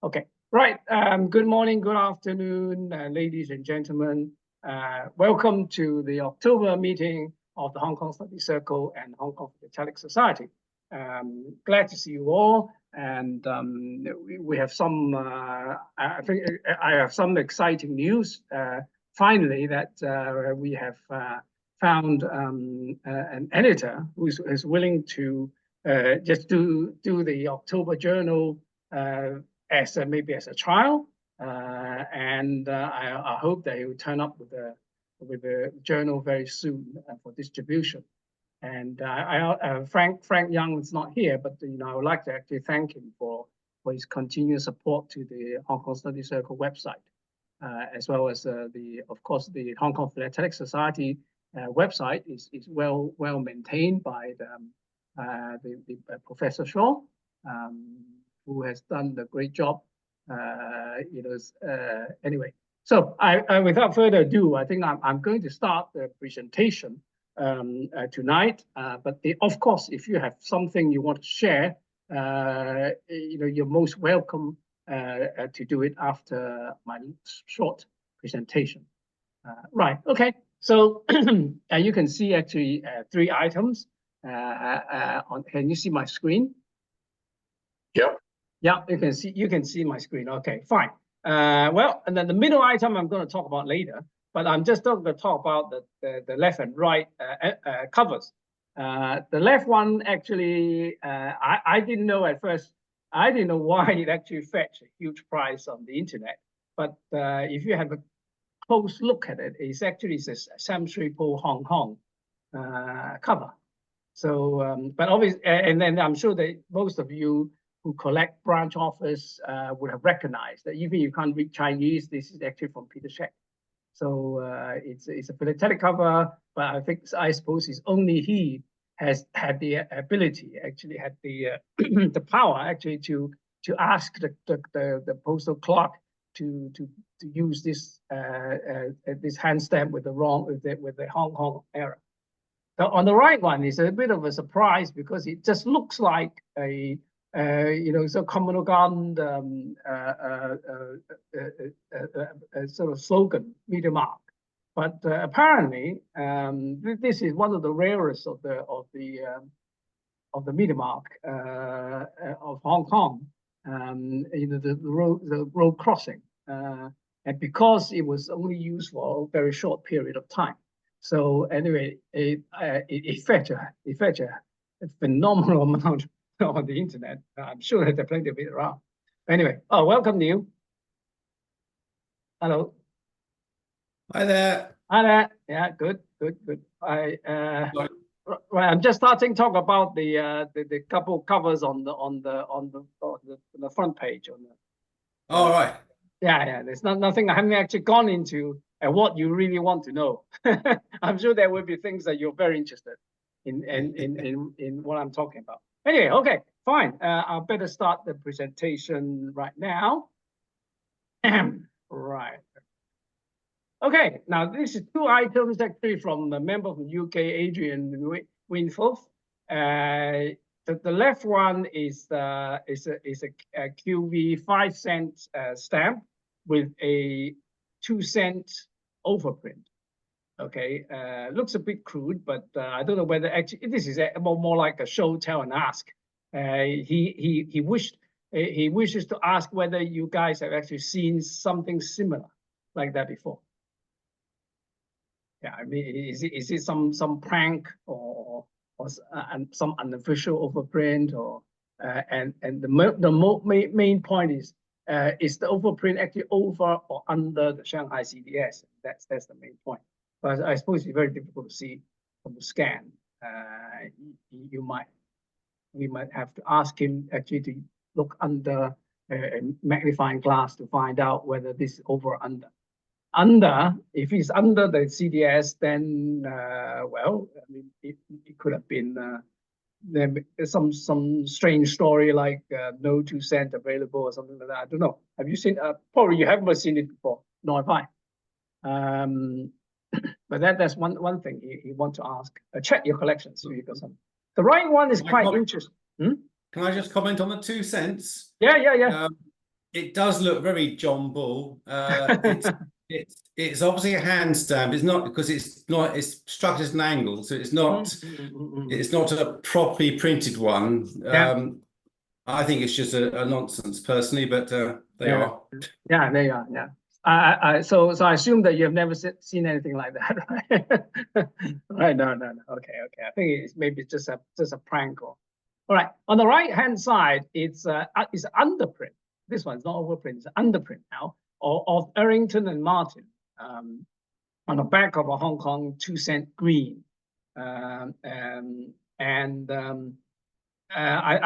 Okay, right. Good morning, good afternoon, ladies and gentlemen. Welcome to the October meeting of the Hong Kong Study Circle and Hong Kong Philatelic Society. Glad to see you all, and we have some. I think I have some exciting news. Finally, that we have found an editor who is willing to just do the October journal as maybe as a trial, and I hope that he will turn up with a journal very soon for distribution. And Frank Young is not here, but I would like to actually thank him for his continuous support to the Hong Kong Study Circle website, as well as of course the Hong Kong Philatelic Society website is well maintained by the Professor Shaw, who has done a great job. Anyway, so without further ado, I think I'm going to start the presentation tonight. But of course, if you have something you want to share, you're most welcome to do it after my short presentation. Right. Okay. So you can see actually 3 items. Can you see my screen? Yep. Yeah, you can see my screen. Okay, fine. Well, and then the middle item I'm going to talk about later, but I'm just going to talk about the left and right covers. The left one actually, I didn't know at first. I didn't know why it actually fetched a huge price on the internet. But if you have a close look at it, it's actually a Sam Shui Po Hong Kong cover. So, but obviously, and then I'm sure that most of you who collect branch office would have recognized that even if you can't read Chinese, this is actually from Peter Scheck. So it's a philatelic cover, but I suppose it's only he has had the ability, actually had the the power actually to ask the postal clerk to use this this hand stamp with the Hong Kong error. Now, on the right one is a bit of a surprise because it just looks like a so Common Garden sort of slogan, meter mark. But apparently, this is one of the rarest of the meter mark of Hong Kong. The road crossing, and because it was only used for a very short period of time. So anyway, it fetched a phenomenal amount on the internet. I'm sure that there are plenty of it around. Anyway, welcome Neil. Hello. Hi there. Hi there. Yeah, good. Right, I'm just starting to talk about the couple covers on the front page on the. All right. Yeah. There's nothing. I haven't actually gone into what you really want to know. I'm sure there will be things that you're very interested in what I'm talking about. Anyway, okay, fine. I'll better start the presentation right now. Right. Okay, now this is 2 items actually from a member from UK, Adrian Waynforth. The left one is a QV 5-cent stamp with a 2-cent overprint. Okay, looks a bit crude, but I don't know whether actually this is more like a show, tell, and ask. He wishes to ask whether you guys have actually seen something similar like that before. Yeah, I mean, is it some prank or some unofficial overprint or and the main point is the overprint actually over or under the Shanghai CDS? That's the main point. But I suppose it's very difficult to see from the scan. We might have to ask him actually to look under a magnifying glass to find out whether this is over or under. If he's under the CDS, then well, I mean, it could have been some strange story like no 2-cent available or something like that. I don't know. Have you seen? Probably you haven't seen it before. Nor have I. But that's one thing he wants to ask. Check your collection, so you got some. The right one is quite interesting. can I just comment on the 2 cents? Yeah. It does look very John Bull. It's obviously a hand stamp. It's not because it's struck at an angle, so it's not a properly printed one. Yeah. I think it's just a nonsense personally, but they are. Yeah, they are. Yeah. So I assume that you have never seen anything like that, right? Right. No. Okay. I think it's maybe just a prank. All right. On the right hand side, it's underprint. This one's not overprint. It's underprint now of Errington and Martin on the back of a Hong Kong 2-cent green. I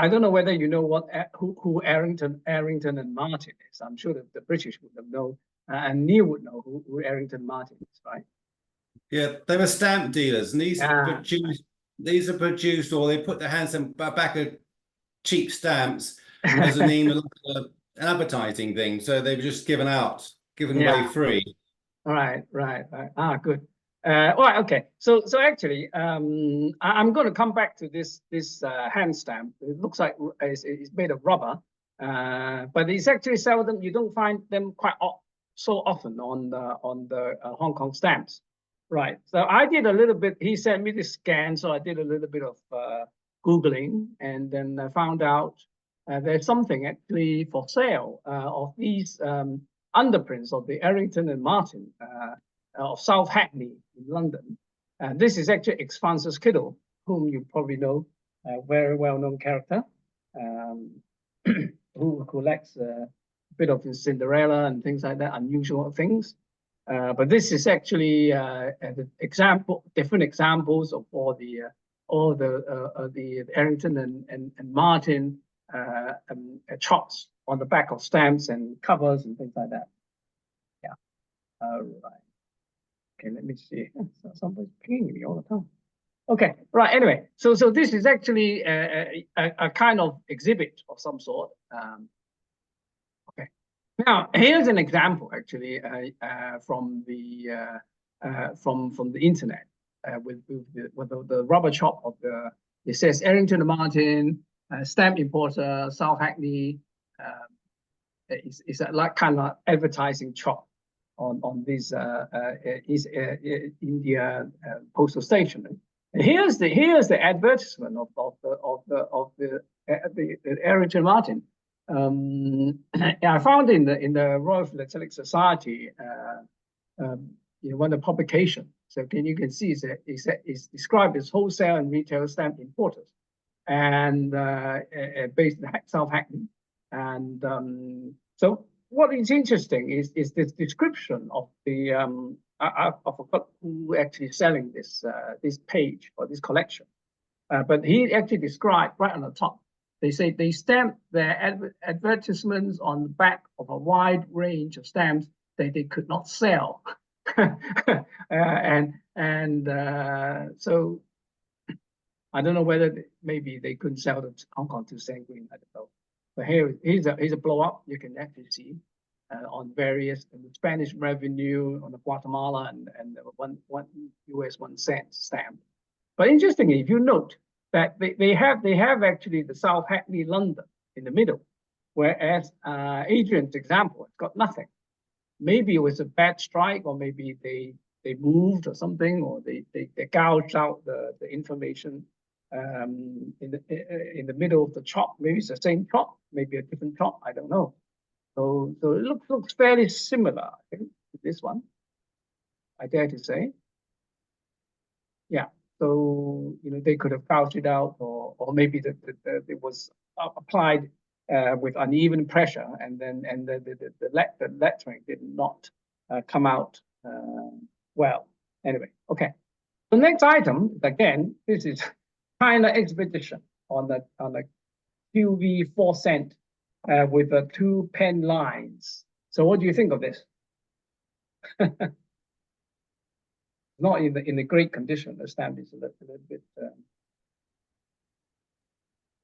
don't know whether you know who Errington and Martin is. I'm sure that the British would have known, and Neil would know who Errington Martin is, right? Yeah, they were stamp dealers, and these are produced, or they put their hands in back of cheap stamps as a name of an advertising thing. So they were just given away free. Right. Good. Well, okay. So actually, I'm going to come back to this hand stamp. It looks like it's made of rubber, but it's actually seldom. You don't find them so often on the Hong Kong stamps, right? So I did a little bit. He sent me the scan, so I did a little bit of Googling, and then I found out there's something actually for sale of these underprints of the Errington and Martin of South Hackney in London. This is actually Expansus Kittle, whom you probably know, a very well-known character who collects a bit of Cinderella and things like that, unusual things. But this is actually different examples of all the Errington and Martin chops on the back of stamps and covers and things like that. Yeah. All right. Okay, let me see. Somebody's pinging me all the time. Okay, right. Anyway, so this is actually a kind of exhibit of some sort. Okay. Now here's an example actually from the internet with the rubber chop of it says Errington Martin stamp importer South Hackney. It's like kind of advertising chop on this East India postal station. And here's the advertisement of the Errington Martin. I found in the Royal Philatelic Society one of the publication. So you can see it's described as wholesale and retail stamp importers, and based in South Hackney. And so what is interesting is this description of the I forgot who actually selling this page or this collection, but he actually described right on the top. They say they stamp their advertisements on the back of a wide range of stamps that they could not sell, so I don't know whether maybe they couldn't sell the Hong Kong 2-cent green. I don't know. But here's a blow up. You can actually see on various Spanish revenue on the Guatemala and the one US 1 cent stamp. But interestingly, if you note that they have actually the South Hackney London in the middle, whereas Adrian's example has got nothing. Maybe it was a bad strike, or maybe they moved or something, or they gouged out the information in the middle of the chop. Maybe it's the same chop, maybe a different chop. I don't know. So it looks fairly similar, I think, to this one, I dare to say. Yeah. So they could have gouged it out, or maybe it was applied with uneven pressure, and the lettering did not come out well. Anyway, okay. The next item, again, this is China Expedition on the QV 4 cent with the 2 pen lines. So what do you think of this? Not in the great condition. The stamp is a little bit.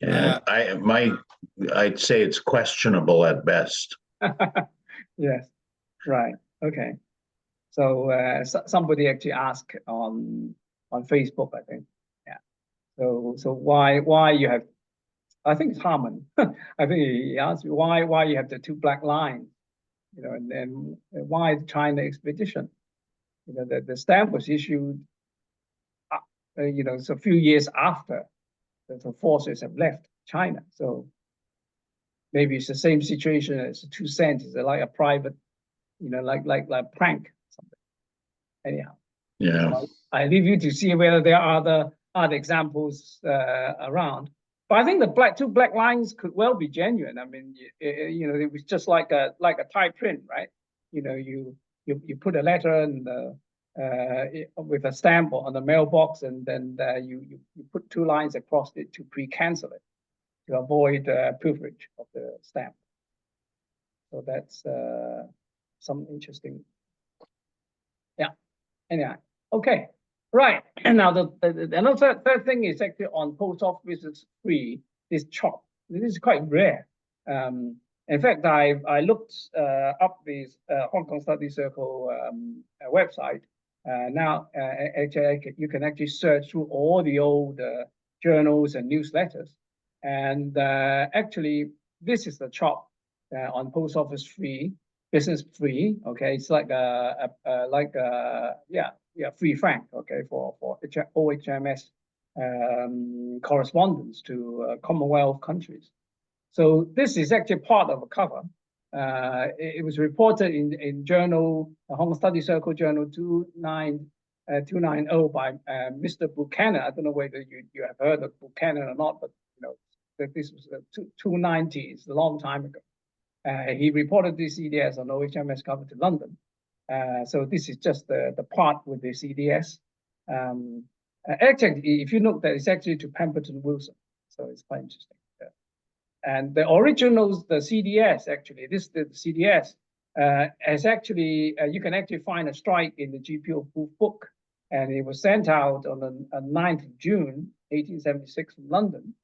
Yeah, I'd say it's questionable at best. Yes, right. Okay. So somebody actually asked on Facebook, I think. Yeah. So why you have I think it's Harmon. I think he asked me why you have the two black lines, you know, and then why the China expedition? You know, the stamp was issued, you know, it's a few years after the forces have left China. So maybe it's the same situation as the 2 cents. It's like a private, you know, like prank something. Anyhow, Yeah. so I leave you to see whether there are other examples around. But I think the two black lines could well be genuine. I mean, you know, it was just like a type print, right? You know, you put a letter and with a stamp on the mailbox, and then you put 2 lines across it to pre-cancel it, to avoid pilferage of the stamp. So that's some interesting. Yeah. Anyway, okay, right. And now another third thing is actually on post offices free, this chop. This is quite rare. In fact, I looked up this Hong Kong Study Circle website. Now, actually, you can actually search through all the old journals and newsletters. And actually, this is the chop on post office free, business free. Okay, it's like free franc. Okay, for OHMS correspondence to Commonwealth countries. So this is actually part of a cover. It was reported in journal, Hong Kong Study Circle Journal 290 by Mr. Buchanan. I don't know whether you have heard of Buchanan or not, but you know that this was 290. It's a long time ago. He reported the CDS on OHMS cover to London. So this is just the part with the CDS. Actually, if you look, that it's actually to Pemberton Wilson. So it's quite interesting. And the originals, the CDS, actually, the CDS has actually, you can actually find a strike in the GPO book. And it was sent out on the 9th of June, 1876 from London.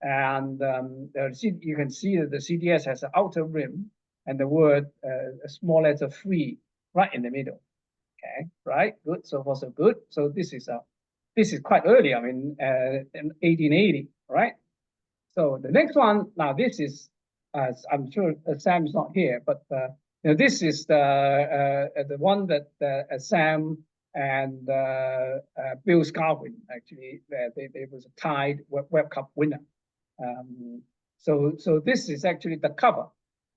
And you can see that the CDS has an outer rim and the word, a small letter free, right in the middle. Okay, right, good, so far so good. So this is quite early, I mean, in 1880, right? So the next one, now this is, I'm sure Sam is not here, but you know, this is the one that Sam and Bill Scarwin actually, they was a tied Web Cup winner. So this is actually the cover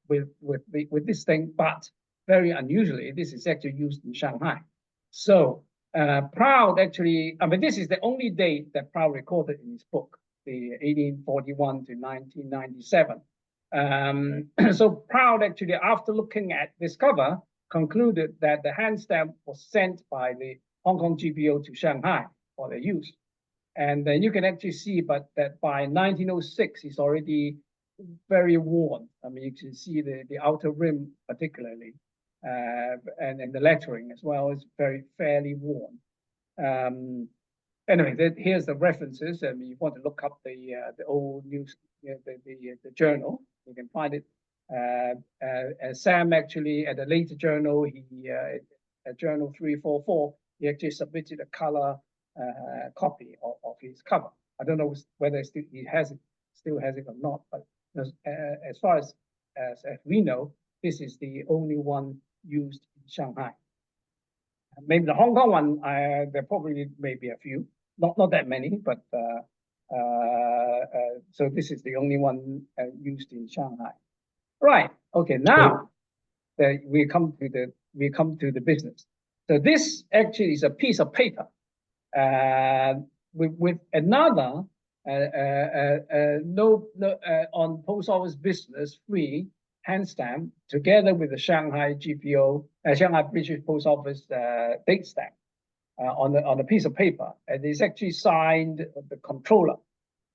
with this thing, but very unusually, this is actually used in Shanghai. So Proud actually, I mean, this is the only date that Proud recorded in his book, the 1841 to 1997. So Proud actually, after looking at this cover, concluded that the hand stamp was sent by the Hong Kong GPO to Shanghai for their use. And then you can actually see, but that by 1906, it's already very worn. I mean, you can see the outer rim particularly, and the lettering as well is fairly worn. Anyway, here's the references. I mean, you want to look up the old news, the journal, you can find it. Sam actually at a later journal, at journal 344, he actually submitted a color copy of his cover. I don't know whether he still has it or not, but as far as we know, this is the only one used in Shanghai. Maybe the Hong Kong one, there probably may be a few, not that many, but so this is the only one used in Shanghai. Right. Okay. Now we come to the business. So this actually is a piece of paper with another on post office business free hand stamp together with the Shanghai GPO, Shanghai British Post Office date stamp on a piece of paper, and it's actually signed the controller.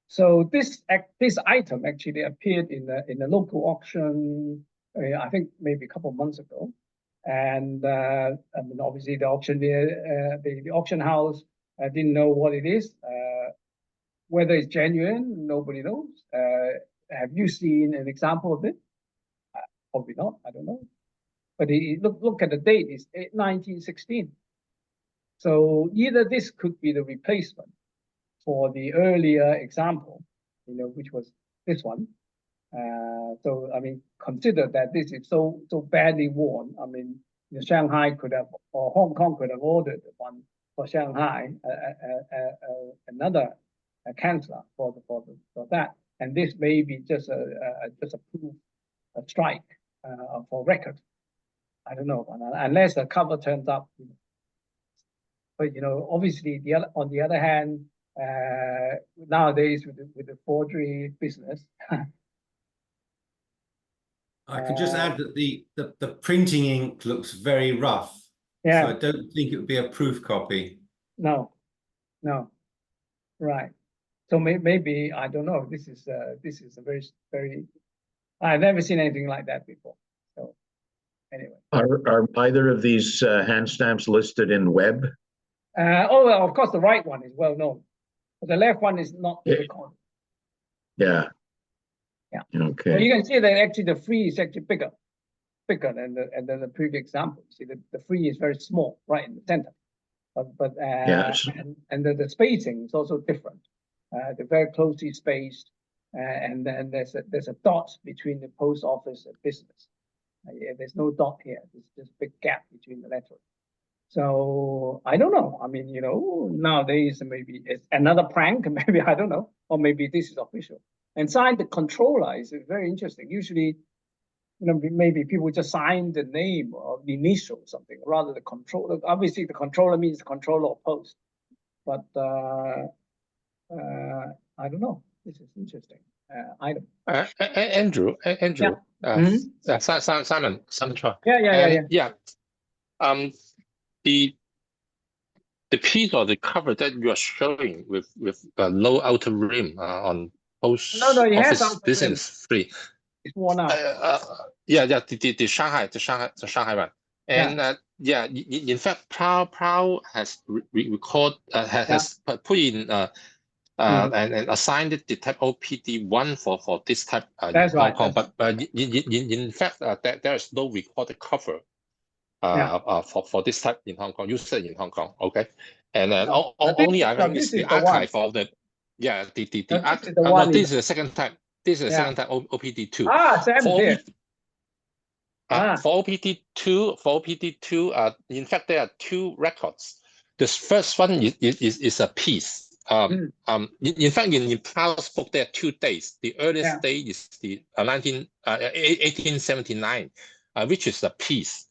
So this item actually appeared in the local auction, I think maybe a couple of months ago, and I mean, obviously the auctioneer, the auction house didn't know what it is. Whether it's genuine, nobody knows. Have you seen an example of it? Probably not. I don't know. But look at the date. It's 1916. So either this could be the replacement for the earlier example, you know, which was this one. So I mean, consider that this is so badly worn. I mean, Shanghai could have, or Hong Kong could have ordered one for Shanghai, another canceller for that, and this may be just a proof, a strike for record. I don't know, unless the cover turns up. But obviously, on the other hand, nowadays with the forgery business. I can just add that the printing ink looks very rough. Yeah. So I don't think it would be a proof copy. No, right. So maybe I don't know. This is a very. I've never seen anything like that before. So anyway. Are either of these hand stamps listed in web? Well, of course, the right one is well known, but the left one is not recorded. Yeah. Yeah. Okay. Well, you can see that actually the free is actually bigger than the previous example. You see, the free is very small, right in the center. But Yes. and the spacing is also different. They're very closely spaced, and then there's a dot between the post office and business. There's no dot here. There's just a big gap between the letters. So I don't know. I mean, nowadays maybe it's another prank. Maybe I don't know, or maybe this is official. And sign the controller is very interesting. Usually, maybe people just sign the name or the initial something rather the controller. Obviously, the controller means the controller of post, but I don't know. This is interesting item. Andrew, Simon Chua. Yeah. The piece or the cover that you are showing with low outer rim on post office business free. It's worn out. The Shanghai one. And in fact, Proud has has put in and assigned the type OPD1 for this type in Hong Kong. But in fact, there is no recorded cover for this type in Hong Kong, used in Hong Kong. Okay, and then only I think is the archive of the this is the second type. This is the second type OPD2. For OPD2, in fact, there are two records. The first one is a piece. In fact, in Proud's book, there are 2 dates. The earliest date is the 1879, which is a piece.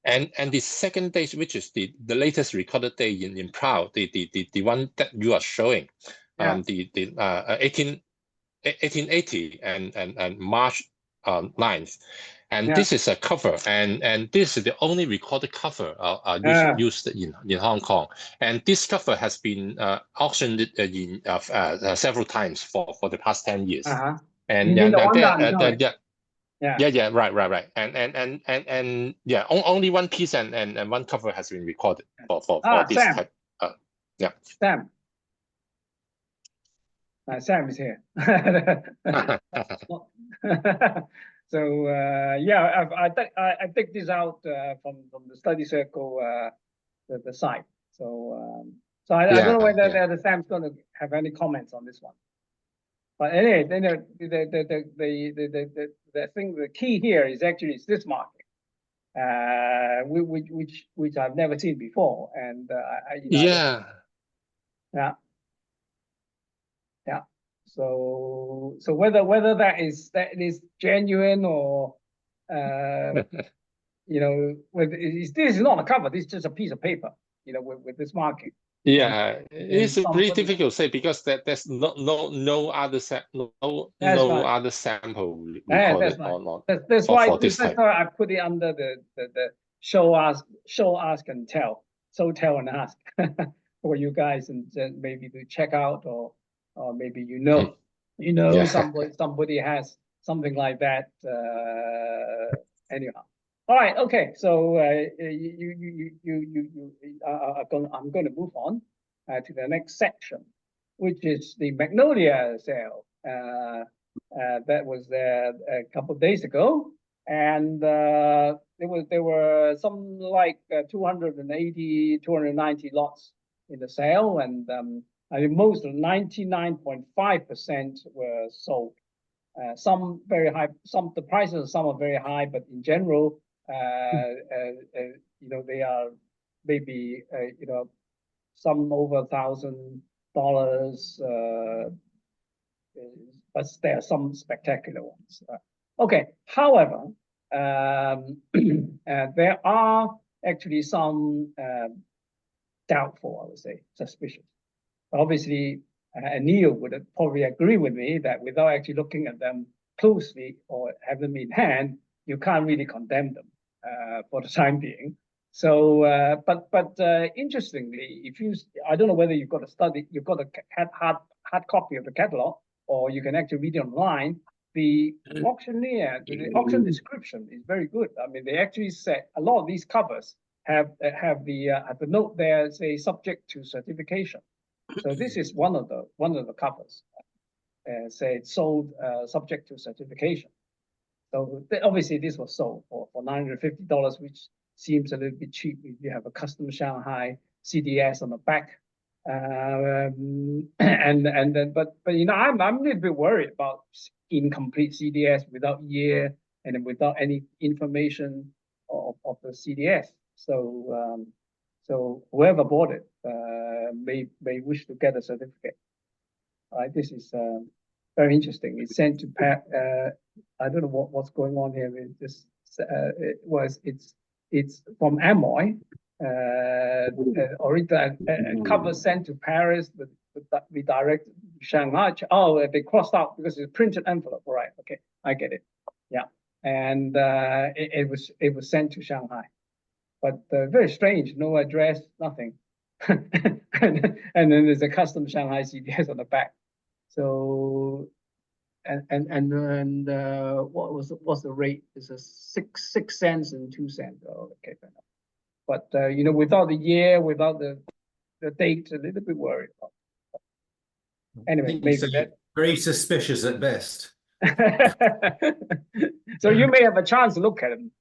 And the second date, which is the latest recorded date in Proud, the one that you are showing, the 1880 and March 9th. And this is a cover, and this is the only recorded cover used in Hong Kong. And this cover has been auctioned in several times for the past 10 years. And right. And only one piece and one cover has been recorded for this type. Sam. Sam is here. So I take this out from the study circle the site. So I don't know whether the Sam's going to have any comments on this one. But anyway, the key here is actually this marking, which I've never seen before, and So whether that is genuine or this is not a cover. This is just a piece of paper, with this marking. It's really difficult to say because there's no other other sample recorded or not. That's why I put it under the show, ask and tell. So tell and ask for you guys, and maybe to check out or maybe somebody has something like that. Anyhow, all right, okay. So I'm going to move on to the next section, which is the Magnolia sale that was there a couple of days ago, and there were some like 290 lots in the sale, and I think most of 99.5% were sold. Some very high, the prices of some are very high, but in general, you know, they are maybe, you know, some over $1,000, but there are some spectacular ones. Okay, however, there are actually some doubtful, I would say, suspicious. Obviously, Neil would probably agree with me that without actually looking at them closely or have them in hand, you can't really condemn them for the time being. So, but interestingly, if you, I don't know whether you've got a study, you've got a hard copy of the catalog, or you can actually read it online. The auctioneer, the auction description is very good. I mean, they actually say a lot of these covers have the note there, say subject to certification. So this is one of the covers, say it's sold subject to certification. So obviously this was sold for $950, which seems a little bit cheap if you have a custom Shanghai CDS on the back. And then, but you know, I'm a little bit worried about incomplete CDS without year and then without any information of the CDS. So so whoever bought it may wish to get a certificate. Right, this is very interesting. It's sent to I don't know what's going on here with this. It's from Amoy. Original cover sent to Paris, but redirected to Shanghai. Oh, they crossed out because it's a printed envelope. All right, okay, I get it. Yeah, and it was sent to Shanghai, but very strange. No address, nothing. and then there's a custom Shanghai CDS on the back. So what's the rate? It's a six cents and 2 cents. Oh, okay, fair enough. But you know, without the year, without the date, a little bit worried about. Anyway, maybe that very suspicious at best. So you may have a chance to look at them.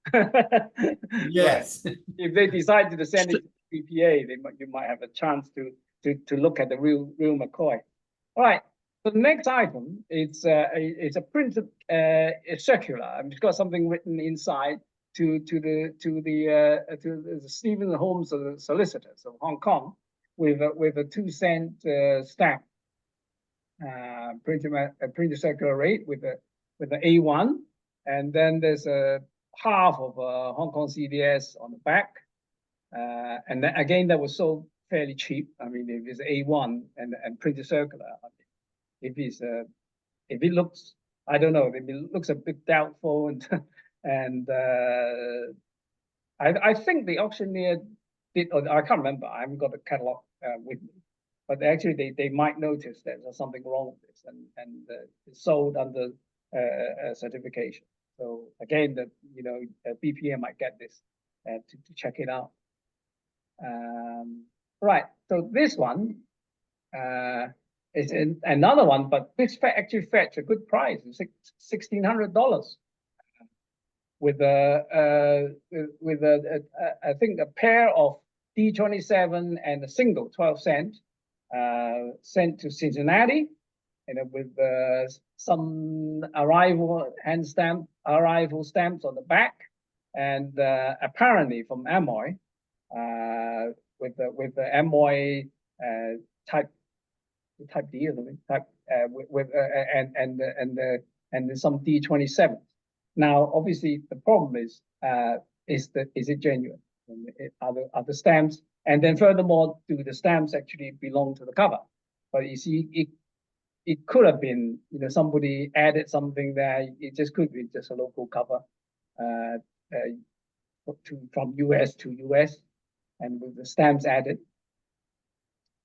Yes. Right. If they decide to send it to BPA, you might have a chance to look at the real McCoy. All right. So the next item, it's a printed circular. It's got something written inside to the Stephen Holmes of the solicitors of Hong Kong with a 2 cent stamp. Printed circular rate with the A1, and then there's a half of a Hong Kong CDS on the back, and then, again, that was sold fairly cheap. I mean, if it's A1 and printed circular, if it looks, I don't know, if it looks a bit doubtful, and I think the auctioneer did, or I can't remember. I haven't got the catalog with me. But actually, they might notice that there's something wrong with this, and it's sold under certification. So again, you know, BPA might get this to check it out. Right. So this one is another one, but this actually fetched a good price, $1,600, with I think a pair of D27 and a single 12 cent. Sent to Cincinnati, and with some hand stamp arrival stamps on the back, and apparently from Amoy, with the Amoy type D or something, and some D27. Now, obviously, the problem is it genuine? Are the stamps? And then furthermore, do the stamps actually belong to the cover? But you see, it could have been, you know, somebody added something there. It just could be just a local cover from US to US, and with the stamps added.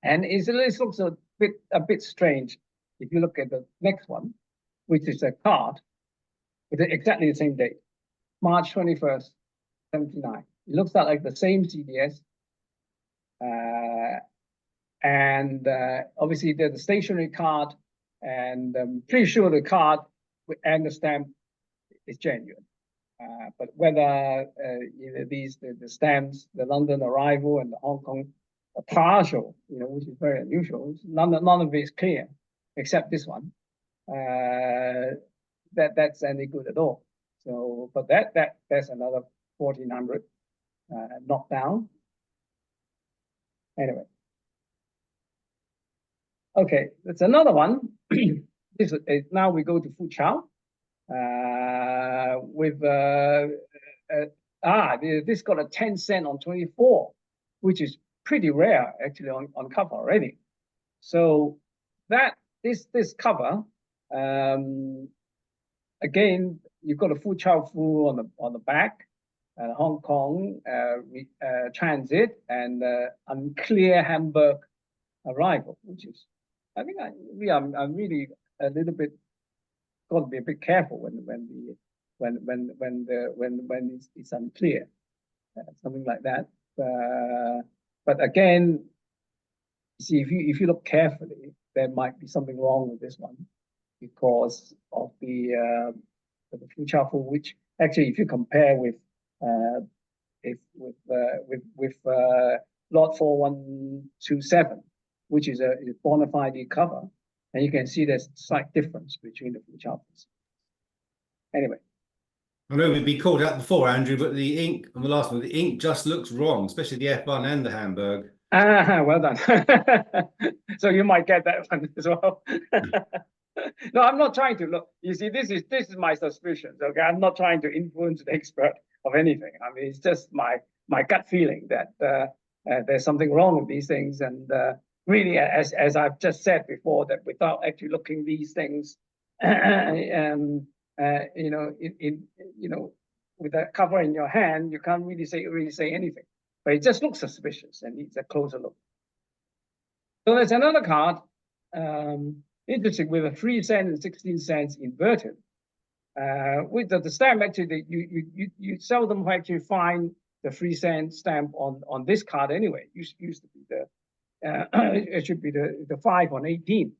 And it looks a bit strange if you look at the next one, which is a card with exactly the same date, March 21st, 79. It looks like the same CDS. And obviously there's a stationery card, and I'm pretty sure the card and the stamp is genuine. But whether you know, the stamps, the London arrival and the Hong Kong partial, you know, which is very unusual, none of it is clear except this one. that's any good at all. So, but that's another 1400 knocked down. Anyway. Okay, that's another one. This is, now we go to Fu Chow with this got a 10 cent on 24, which is pretty rare actually on cover already. So that this cover, again, you've got a Fu Chow Fu on the back, Hong Kong transit, and unclear Hamburg arrival, which is, I think I'm really a little bit got to be a bit careful when it's unclear, something like that. But again, see, if you look carefully, there might be something wrong with this one because of the Fu Chow Fu, which actually, if you compare with lot 4127, which is a bona fide cover, and you can see there's a slight difference between the Fu Chow Fus. Anyway. I know we've been called out before, Andrew, but the ink on the last one, the ink just looks wrong, especially the F1 and the Hamburg. Well done. So you might get that one as well. No, I'm not trying to look. You see, this is my suspicions. Okay, I'm not trying to influence the expert of anything. I mean, it's just my gut feeling that there's something wrong with these things, and really, as I've just said before, that without actually looking these things, you know, with a cover in your hand, you can't really say anything. But it just looks suspicious and needs a closer look. So there's another card, interesting, with a 3 cent and 16 cents inverted. With the stamp, actually, you seldom actually find the 3 cent stamp on this card anyway. It used to be the it should be the 5 on 18.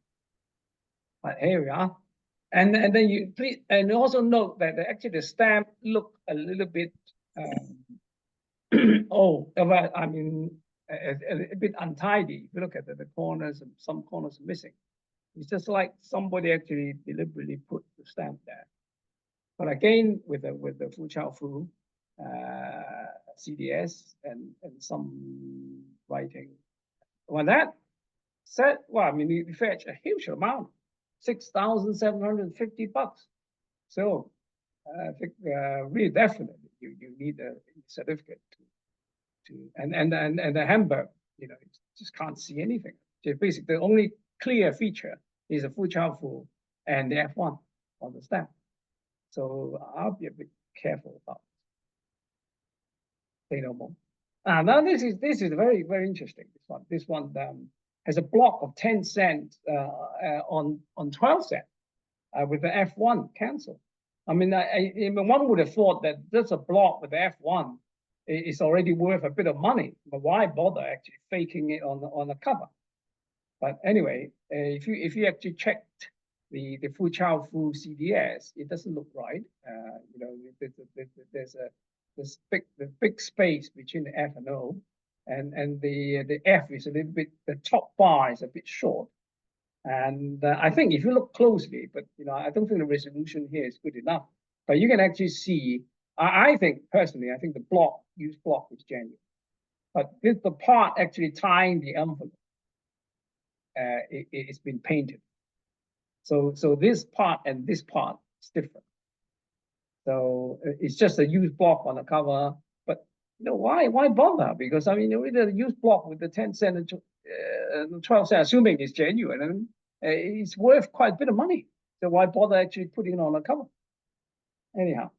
But here we are. And then you please, and also note that actually the stamp look a little bit I mean a bit untidy. If you look at the corners, and some corners are missing. It's just like somebody actually deliberately put the stamp there. But again, with the Fu Chow Fu CDS and some writing. When that said, well, I mean, you fetch a huge amount, $6,750. So I think really definitely you need a certificate and the Hamburg, you know, you just can't see anything. So basically, the only clear feature is a Fu Chow Fu and the F1 on the stamp. So I'll be a bit careful about it. Say no more. Now this is very, very interesting. This one has a block of 10 cents on 12 cents with the F1 cancel. I mean, one would have thought that just a block with the F1 is already worth a bit of money, but why bother actually faking it on the cover? But anyway, if you actually checked the Fu Chow Fu CDS, it doesn't look right. You know, there's this big space between the F and O, and the F is a little bit, the top bar is a bit short. And I think if you look closely, but you know, I don't think the resolution here is good enough. But you can actually see. I think personally, I think the used block is genuine, but the part actually tying the envelope, it's been painted. So this part and this part is different. So it's just a used block on the cover, but you know why bother? Because I mean, with the used block with the 10 cent and 12 cent, assuming it's genuine, and it's worth quite a bit of money. So why bother actually putting it on the cover? Anyhow,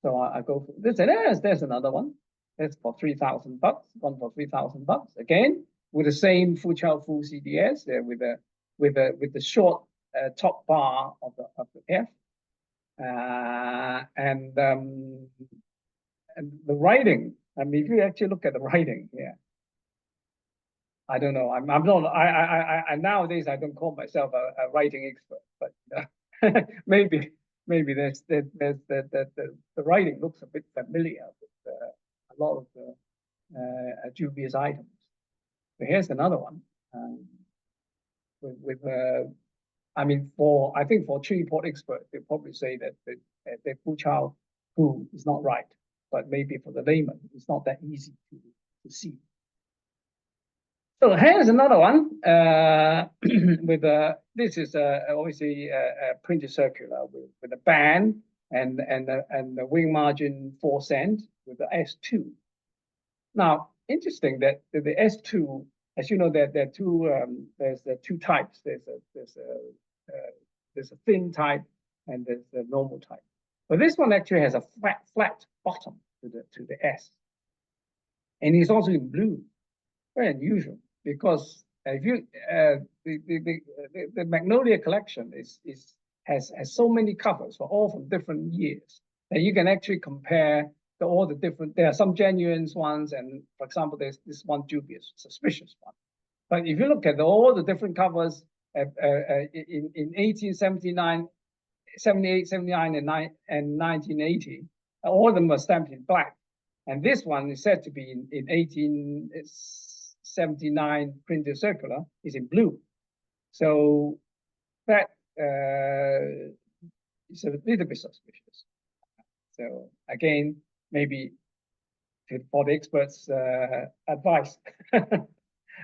so I go for this, and there's another one. That's for $3,000. One for $3,000 again with the same Fu Chow Fu CDS there with the short top bar of the F. And the writing. I mean, if you actually look at the writing here, I don't know. I'm not. I nowadays I don't call myself a writing expert, but maybe there's the writing looks a bit familiar with a lot of the dubious items. But here's another one with I mean, I think for treaty port expert, they probably say that the Fu Chow Fu is not right, but maybe for the layman, it's not that easy to see. So here's another one with this is obviously a printed circular with a band and the wing margin 4 cent with the S2. Now, interesting that the S2, as you know, there are two there's the two types. There's a thin type and there's the normal type. But this one actually has a flat bottom to the S, and it's also in blue. Very unusual, because if you the Magnolia collection has so many covers for all from different years that you can actually compare all the different. There are some genuine ones, and for example, there's this one dubious, suspicious one. But if you look at all the different covers in 1879, 78, 79, and 1980, all of them were stamped in black, and this one is said to be in 1879 printed circular is in blue. So that is a little bit suspicious. So again, maybe for the experts' advice.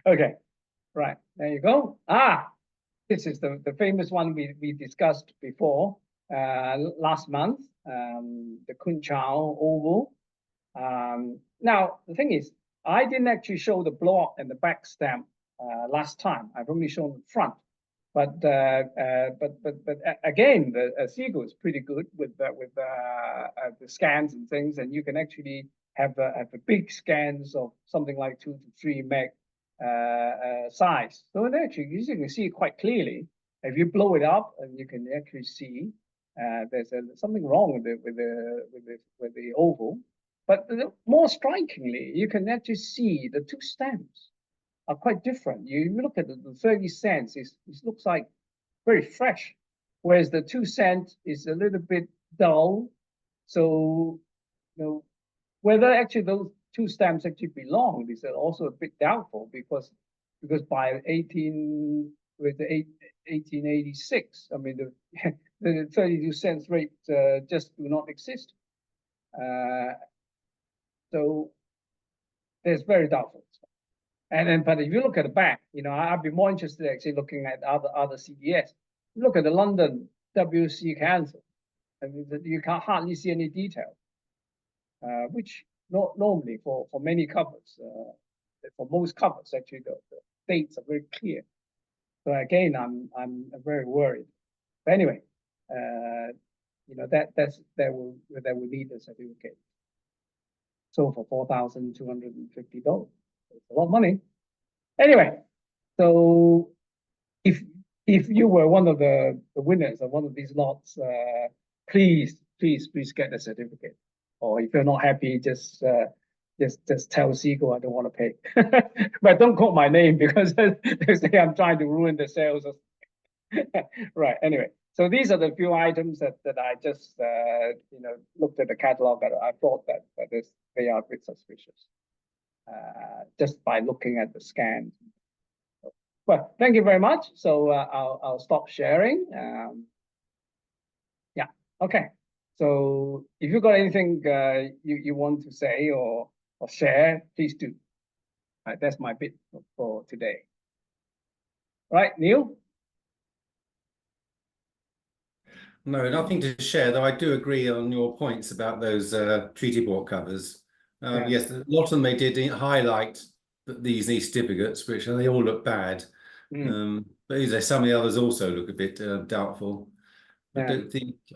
Okay, right, there you go. This is the famous one we discussed before last month, the Kiung Chow oval. Now, the thing is, I didn't actually show the blow-up and the back stamp last time. I've only shown the front. But again, the Seagull is pretty good with the scans and things, and you can actually have a big scans of something like 2 to 3 meg size. So it actually, you can see it quite clearly. If you blow it up, and you can actually see there's something wrong with the oval. But more strikingly, you can actually see the two stamps are quite different. You look at the 30 cents, it looks like very fresh, whereas the 2 cent is a little bit dull. So, you know, whether actually those two stamps actually belong is also a bit doubtful, because by 1886, I mean the 32 cents rate just do not exist. So there's very doubtful. And then, but if you look at the back, you know, I'd be more interested actually looking at other CDS. Look at the London WC cancel. I mean, you can't hardly see any detail, which not normally for many covers, for most covers actually the dates are very clear. So again, I'm very worried. But anyway, you know, that will need a certificate. So for $4,250. It's a lot of money. Anyway, so if you were one of the winners of one of these lots, please get the certificate. Or if you're not happy, just tell Seagull I don't want to pay. But don't quote my name, because they say I'm trying to ruin the sales. Right. Anyway, so these are the few items that I just you know, looked at the catalog, and I thought that they are a bit suspicious. Just by looking at the scan. Well, thank you very much. So I'll stop sharing. Yeah, okay. So if you've got anything you want to say or share, please do. That's my bit for today. Right, Neil? No, nothing to share, though I do agree on your points about those treaty port covers. Yeah. Yes, a lot of them they did highlight these certificates, which they all look bad. But some of the others also look a bit doubtful. Yeah.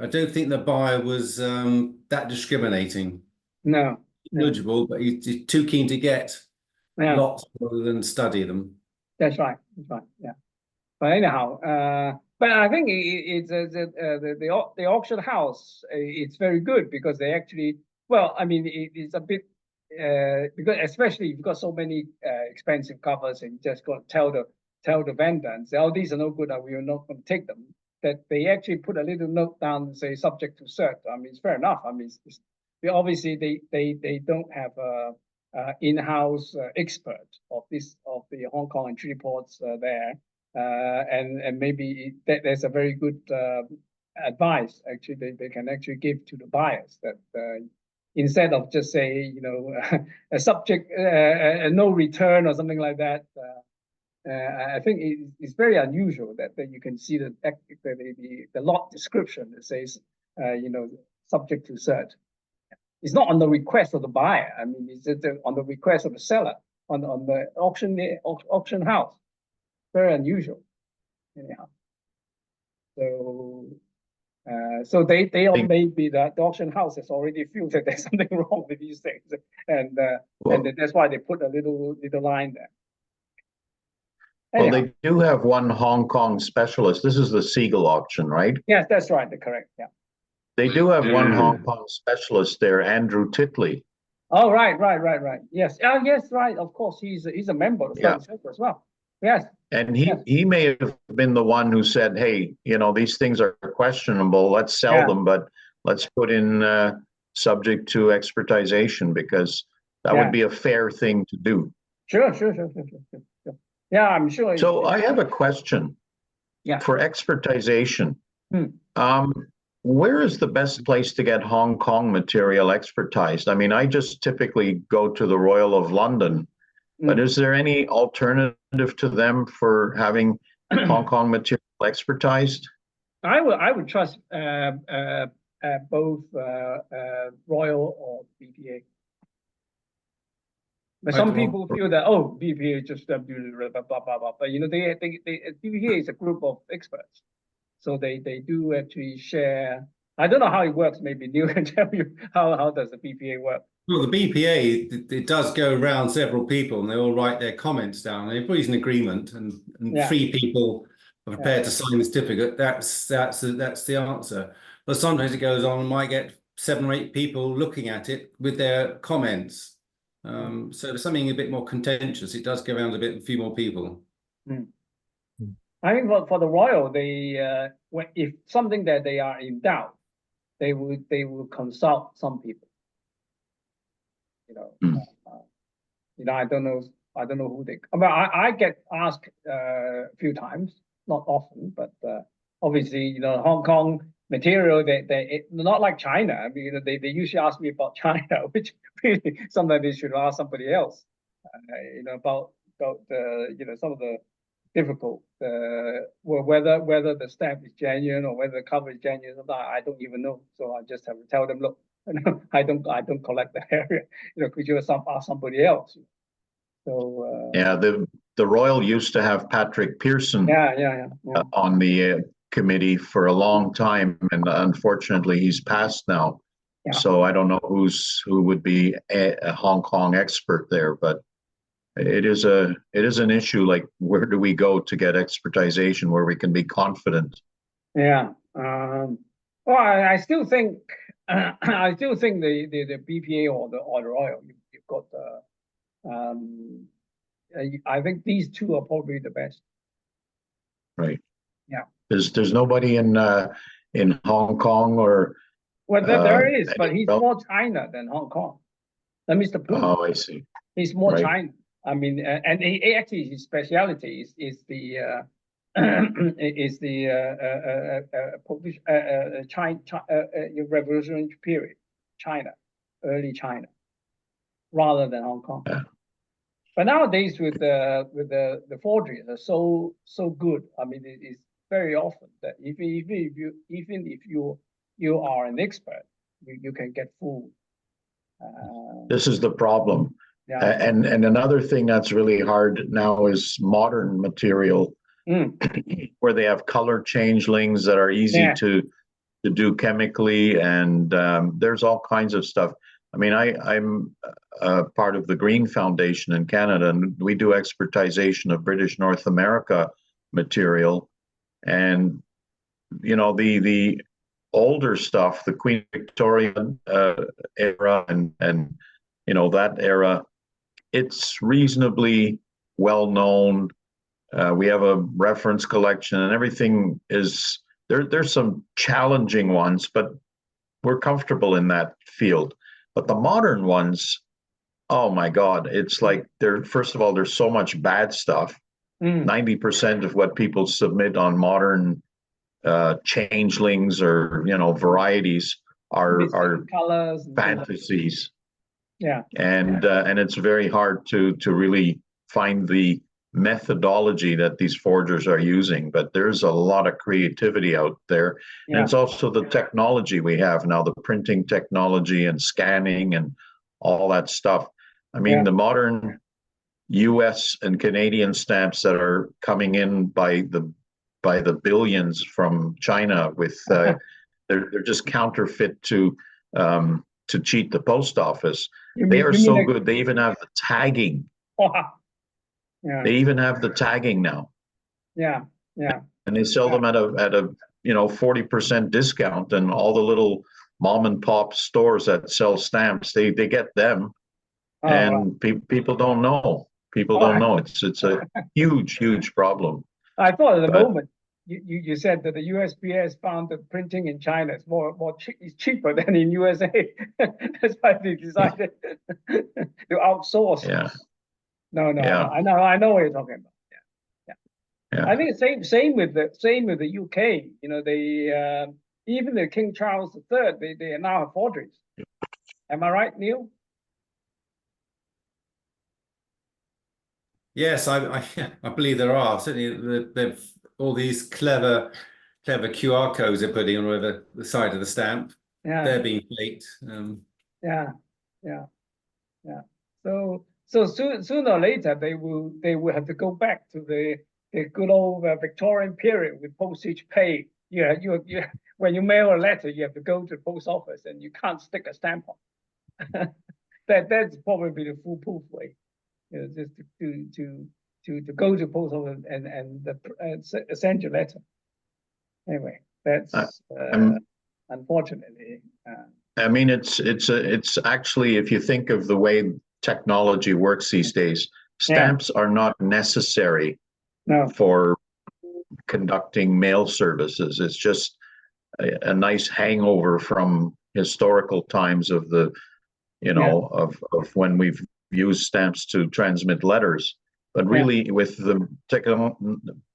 I don't think the buyer was that discriminating. No. Eligible, but he's too keen to get lots rather than study them. That's right. That's right. Yeah. But anyhow, but I think it's the auction house. It's very good because they actually. Well, I mean, it's a bit because especially if you've got so many expensive covers, and you just got to tell the vendor and say, "Oh, these are no good. We are not going to take them." That they actually put a little note down and say, "Subject to cert." I mean, it's fair enough. I mean, obviously they don't have a in-house expert of the Hong Kong and treaty ports there. and maybe there's a very good advice actually they can actually give to the buyers that instead of just say a subject no return or something like that. I think it's very unusual that you can see the lot description that says subject to cert. It's not on the request of the buyer. I mean, it's on the request of the seller on the auction house. Very unusual, anyhow. So so they all maybe the auction house has already feel that there's something wrong with these things, and that's why they put a little line there. Well, they do have one Hong Kong specialist. This is the Siegel auction, right? Yes, that's right. Correct. Yeah. They do have one Hong Kong specialist there, Andrew Titley. Oh, right. Yes. Yes, right. Of course, he's a member of the circle as well. Yes. And he may have been the one who said, hey, these things are questionable. Let's sell them, but let's put in subject to expertization, because that would be a fair thing to do. Sure. Yeah, I'm sure. So I have a question. Yeah. For expertization, where is the best place to get Hong Kong material expertized? I mean, I just typically go to the Royal of London, but is there any alternative to them for having Hong Kong material expertized? I would trust both Royal or BPA. But some people feel that BPA just blah blah blah. But BPA is a group of experts, so they do actually share. I don't know how it works. Maybe Neil can tell you how does the BPA work. Well, the BPA, it does go around several people, and they all write their comments down. They put an agreement, and 3 people are prepared to sign the certificate. That's the answer. But sometimes it goes on and might get 7 or 8 people looking at it with their comments. So there's something a bit more contentious. It does go around a few more people. I think for the Royal, they if something that they are in doubt, they will consult some people. I don't know who they. I get asked a few times, not often, but obviously Hong Kong material, they not like China. I mean, they usually ask me about China, which really sometimes they should ask somebody else. About some of the difficult whether the stamp is genuine or whether the cover is genuine. I don't even know, so I just have to tell them, look, I don't collect that area. Could you ask somebody else? So the Royal used to have Patrick Pearson on the committee for a long time, and unfortunately he's passed now. So I don't know who would be a Hong Kong expert there, but it is an issue. Like, where do we go to get expertization where we can be confident? Well, I still think the BPA or the Royal, you've got I think these 2 are probably the best. Right. Yeah. There's nobody in Hong Kong or. Well, there is, but he's more China than Hong Kong. Mr. Poon. Oh, I see. He's more China. I mean, and actually his specialty is the revolutionary period, early China, rather than Hong Kong. But nowadays with the forgeries are so good. I mean, it is very often that even if you are an expert, you can get fooled. This is the problem. And another thing that's really hard now is modern material, where they have color changelings that are easy to do chemically, and there's all kinds of stuff. I mean, I'm part of the Green Foundation in Canada, and we do expertization of British North America material, and the older stuff, the Queen Victoria era and that era, it's reasonably well known. We have a reference collection, and everything is there. There's some challenging ones, but we're comfortable in that field. But the modern ones, oh my God, it's like first of all, there's so much bad stuff. 90% of what people submit on modern changelings or varieties are colors, fantasies. Yeah, and it's very hard to really find the methodology that these forgers are using, but there's a lot of creativity out there. And it's also the technology we have now, the printing technology and scanning and all that stuff. I mean, the modern US and Canadian stamps that are coming in by the billions from China with they're just counterfeit to cheat the post office. They are so good. They even have the tagging. They even have the tagging now. Yeah. And they sell them at a 40% discount, and all the little mom and pop stores that sell stamps, they get them. And people don't know. People don't know. It's a huge problem. I thought at the moment you said that the USPS found that printing in China is is cheaper than in USA. That's why they decided to outsource. Yeah. No. Yeah. I know what you're talking about. Yeah. I think same with the UK. They even the King Charles III, they now have forgeries. Am I right, Neil? Yes, I believe there are. Certainly, they've all these clever QR codes they're putting on the side of the stamp. They're being faked. Yeah. So sooner or later they will have to go back to the good old Victorian period with postage paid. You when you mail a letter, you have to go to the post office and you can't stick a stamp on. That's probably the foolproof way. Just to go to post office and send your letter. Anyway, that's unfortunately. I mean, it's actually, if you think of the way technology works these days, stamps are not necessary for conducting mail services. It's just a nice hangover from historical times of the, of when we've used stamps to transmit letters. But really, with the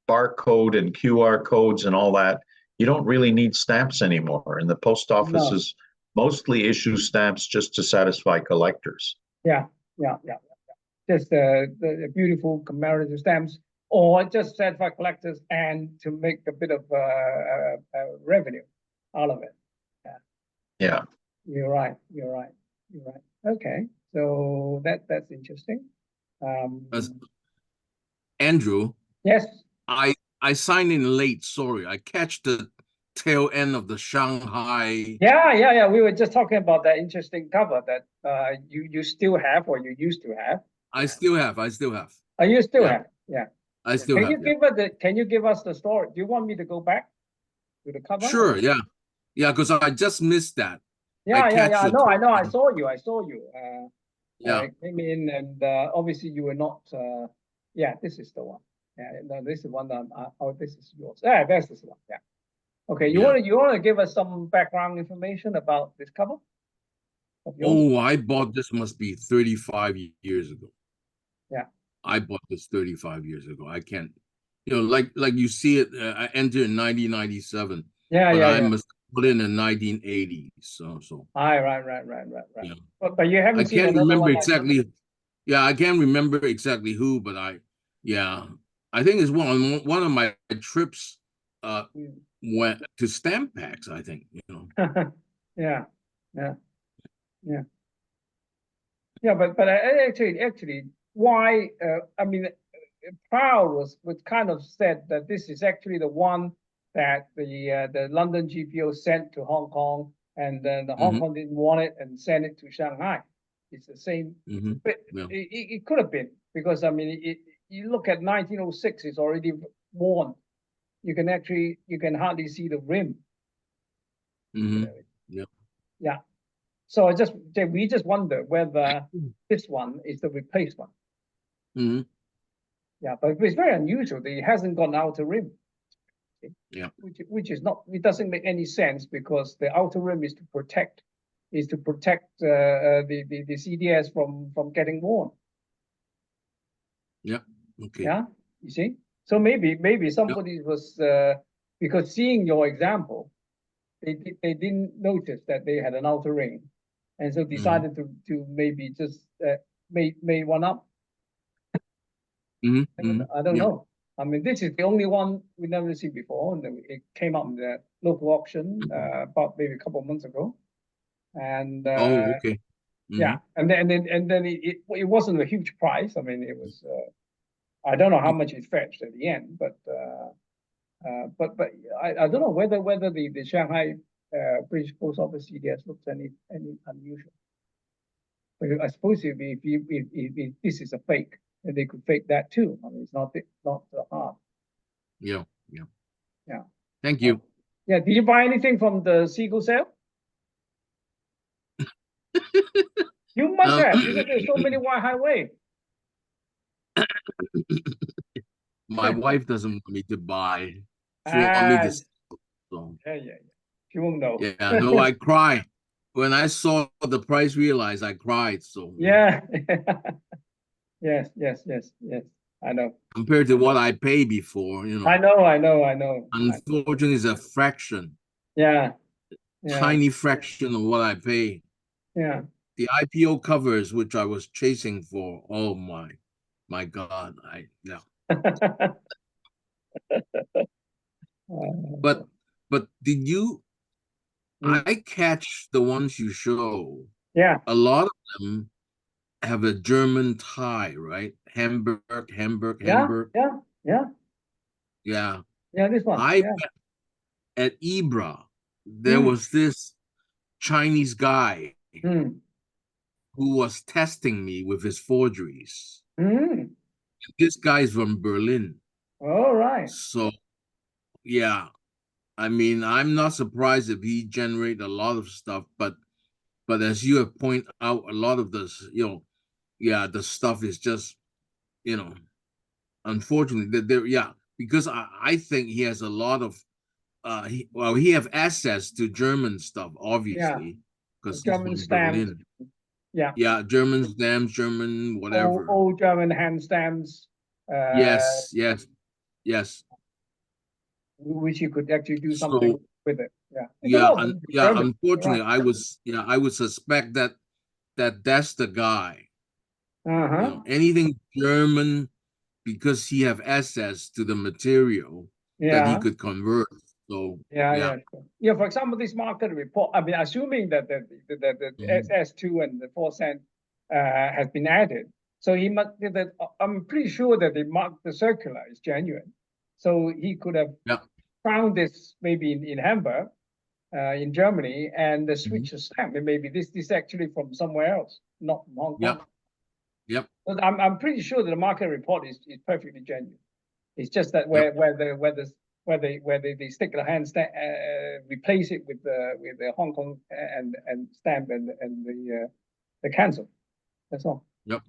barcode and QR codes and all that, you don't really need stamps anymore. And the post offices mostly issue stamps just to satisfy collectors. Yeah. Just the beautiful commemorative stamps, or just satisfy collectors and to make a bit of revenue out of it. Yeah. You're right. Okay, so that's interesting. Andrew. Yes. I signed in late. Sorry, I catch the tail end of the Shanghai. Yeah. We were just talking about that interesting cover that you still have, or you used to have. I still have. Oh, you still have? Yeah. I still have. Can you give us the story? Do you want me to go back to the cover? Sure. Yeah. Because I just missed that. Yeah. I know. I saw you. Yeah. Came in, and obviously you were not. Yeah, this is the one. Yeah, no, this is one that this is yours. Yeah, this is the one. Yeah. Okay, you want to give us some background information about this cover? Oh, I bought this must be 35 years ago. Yeah. I bought this 35 years ago. I can't, like you see it. I entered in 1997. I must put in 1980. So. Right. Yeah. But you haven't. I can't remember exactly. Yeah, I can't remember exactly who, but I think it's one of my trips went to stamp packs, I think, Yeah, but actually why I mean, Proud was kind of said that this is actually the one that the London GPO sent to Hong Kong, and then the Hong Kong didn't want it and sent it to Shanghai. It's the same, but it could have been, because I mean, you look at 1906, it's already worn. You can hardly see the rim. Yeah. So we just wonder whether this one is the replacement. Yeah, but it's very unusual that it hasn't got an outer rim. Yeah. Which is not. It doesn't make any sense, because the outer rim is to protect the CDS from getting worn. Yeah. Okay. Yeah. You see, so maybe somebody was because seeing your example, they didn't notice that they had an outer ring, and so decided to maybe just made one up. I don't know. I mean, this is the only one we never seen before, and it came up in the local auction about maybe a couple of months ago, and okay. yeah, and then it wasn't a huge price. I mean, it was I don't know how much it fetched at the end, but I don't know whether the Shanghai British Post Office CDS looks any unusual. But I suppose if this is a fake, then they could fake that too. I mean, it's not so hard. Yeah. Yeah. Thank you. Yeah. Did you buy anything from the Seagull sale? You must have, because there's so many white highway. My wife doesn't want me to buy. She wants me to sell. So. Yeah. She won't know. Yeah, no, I cry. When I saw the price realized, I cried. So yeah. yes. I know. Compared to what I paid before, you know. I know. Unfortunately, it's a fraction. Yeah. Tiny fraction of what I pay. Yeah. The IPO covers, which I was chasing for, oh my God, But did you? I catch the ones you show. Yeah. A lot of them have a German tie, right? Hamburg. Yeah. Yeah, this one. At Ibra, there was this Chinese guy who was testing me with his forgeries. This guy's from Berlin. All right. So, yeah, I mean, I'm not surprised if he generate a lot of stuff, but as you have pointed out, a lot of this, the stuff is just, unfortunately, because I think he has a lot of, he have access to German stuff, obviously, because he's from Berlin. Yeah, German stamps, German whatever. Old German hand stamps. Yes. Which you could actually do something with it. Yeah. Unfortunately, I would suspect that's the guy. Anything German, because he have access to the material that he could convert. So yeah. For example, this market report. I mean, assuming that the S2 and the 4 cent has been added, so he must. I'm pretty sure that the circular is genuine. So he could have found this maybe in Hamburg, in Germany, and the switch a stamp. And maybe this is actually from somewhere else, not from Hong Kong. Yep. But I'm pretty sure that the market report is perfectly genuine. It's just that where they stick the hand stamp, replace it with the Hong Kong and stamp and the cancel. That's all. Yep.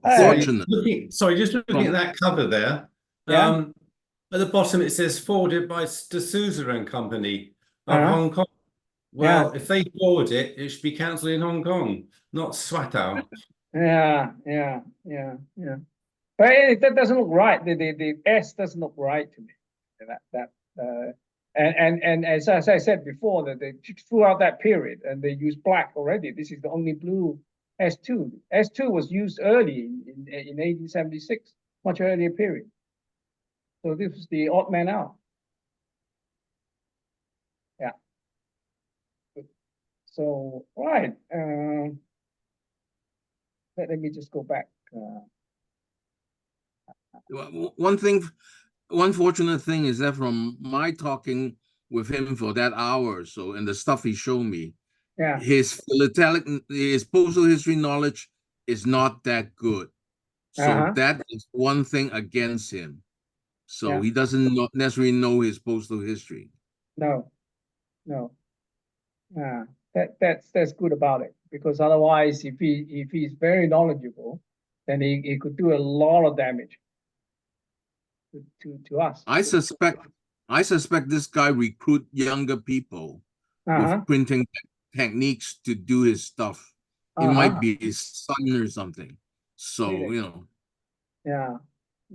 Fortunately. Sorry, just looking at that cover there. Yeah. At the bottom it says forwarded by D'Souza and Company of Hong Kong. Well, if they forward it, it should be cancelled in Hong Kong, not Swatow. Yeah. But that doesn't look right. The S doesn't look right to me. And as I said before, that they throughout that period, and they used black already. This is the only blue S2. S2 was used early in 1876, much earlier period. So this was the odd man out. Yeah. So right. Let me just go back. One fortunate thing is that from my talking with him for that hour or so, and the stuff he showed me, his philatelic, his postal history knowledge is not that good. So that is one thing against him. So he doesn't necessarily know his postal history. No. That's good about it, because otherwise, if he's very knowledgeable, then he could do a lot of damage to us. I suspect this guy recruit younger people with printing techniques to do his stuff. It might be his son or something. So Yeah.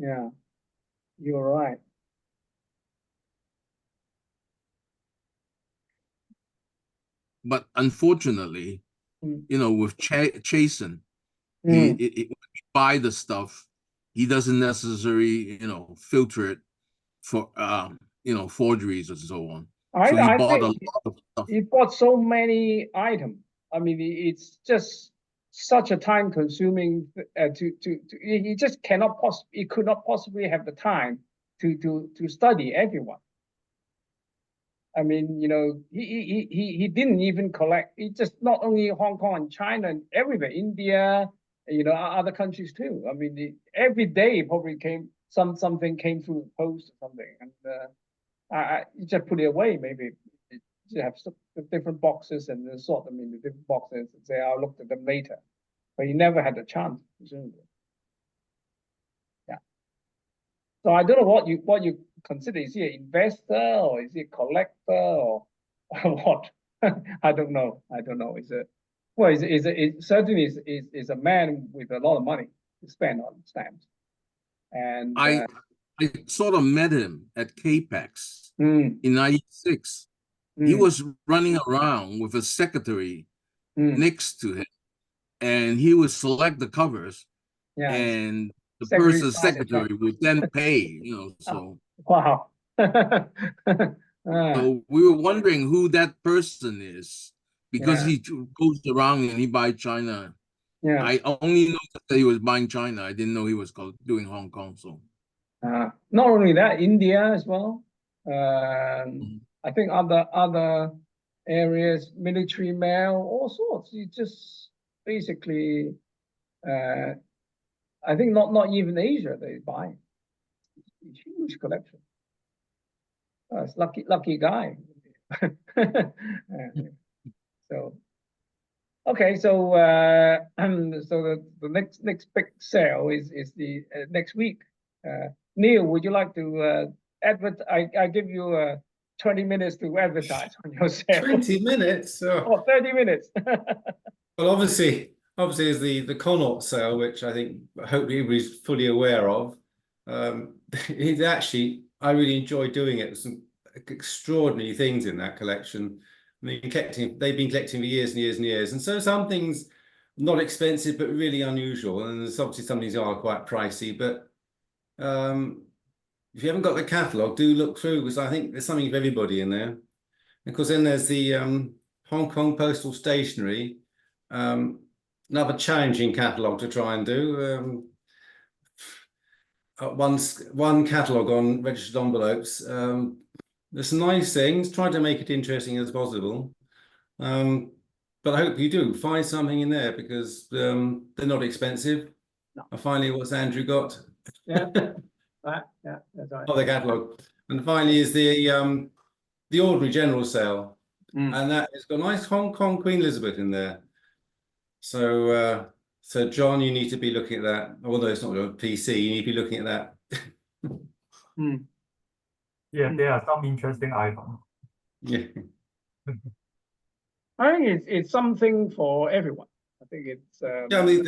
Yeah, you're right. But unfortunately, you know, with Chasen, when he buy the stuff, he doesn't necessarily, you know, filter it for you know, forgeries and so on. So he bought a lot of stuff. He bought so many items. I mean, it's just such a time consuming he just cannot he could not possibly have the time to study everyone. I mean, you know, he didn't even collect. He just not only Hong Kong and China and everywhere, India, you know, other countries too. I mean, every day probably something came through the post or something, and you just put it away. Maybe you have some different boxes and sort them into different boxes and say, I'll look at them later. But you never had a chance, presumably. Yeah. So I don't know what you consider. Is he an investor or is he a collector or what? I don't know. I don't know. It certainly is a man with a lot of money to spend on stamps. And I sort of met him at KPEX in '96. He was running around with a secretary next to him, and he would select the covers, and the person's secretary would then pay, you know, so. Wow. So we were wondering who that person is, because he goes around and he buys China. Yeah. I only know that he was buying China. I didn't know he was doing Hong Kong. So not only that, India as well. I think other areas, military mail, all sorts. You just basically, I think not even Asia they buy. It's a huge collection. It's lucky guy. So okay, so so the next big sale is the next week. Neil, would you like to I give you 20 minutes to advertise on your sale. 20 minutes? Oh, 30 minutes. Well, obviously is the Connaught sale, which I think hopefully everybody's fully aware of. It's actually, I really enjoy doing it. There's some extraordinary things in that collection. I mean, they've been collecting for years and years and years. And so some things not expensive, but really unusual. And there's obviously some things are quite pricey, but if you haven't got the catalogue, do look through, because I think there's something for everybody in there. Of course, then there's the Hong Kong Postal Stationery, another challenging catalogue to try and do. One catalogue on registered envelopes. There's some nice things. Try to make it interesting as possible. But I hope you do find something in there, because they're not expensive. No. And finally, what's Andrew got? Yeah, yeah, that's right. Oh, the catalogue. And finally is the ordinary general sale, and that has got a nice Hong Kong Queen Elizabeth in there. So so John, you need to be looking at that. Although it's not on PC, you need to be looking at that. Yeah, there are some interesting items. Yeah. I think it's something for everyone. I think it's Yeah, I mean,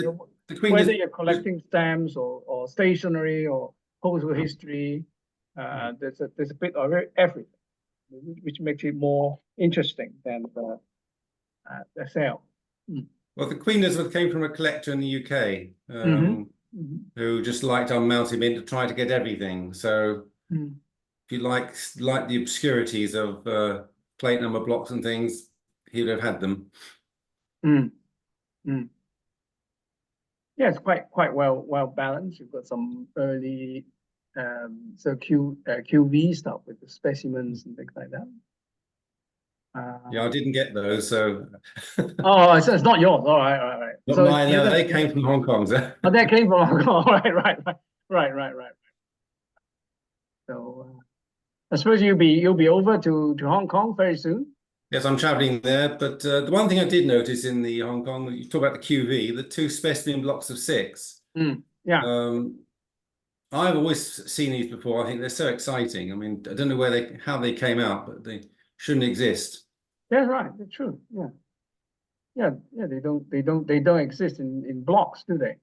the Queen, whether you're collecting stamps or stationery or postal history, there's a bit of everything, which makes it more interesting than the sale. well, the Queen Elizabeth came from a collector in the UK who just liked on mounting mint to try to get everything. So if you like the obscurities of plate number blocks and things, he would have had them. Yeah, it's quite well balanced. You've got some early so QV stuff with the specimens and things like that. Yeah, I didn't get those, so. Oh, it's not yours. All right. Not so mine. No, they came from Hong Kong. So. Oh, they came from Hong Kong. Right. So I suppose you'll be over to Hong Kong very soon. Yes, I'm traveling there. But the one thing I did notice in the Hong Kong, you talk about the QV, the 2 specimen blocks of 6. Yeah. I've always seen these before. I think they're so exciting. I mean, I don't know how they came out, but they shouldn't exist. Yeah, right. They're true. Yeah. They don't exist in blocks, do they?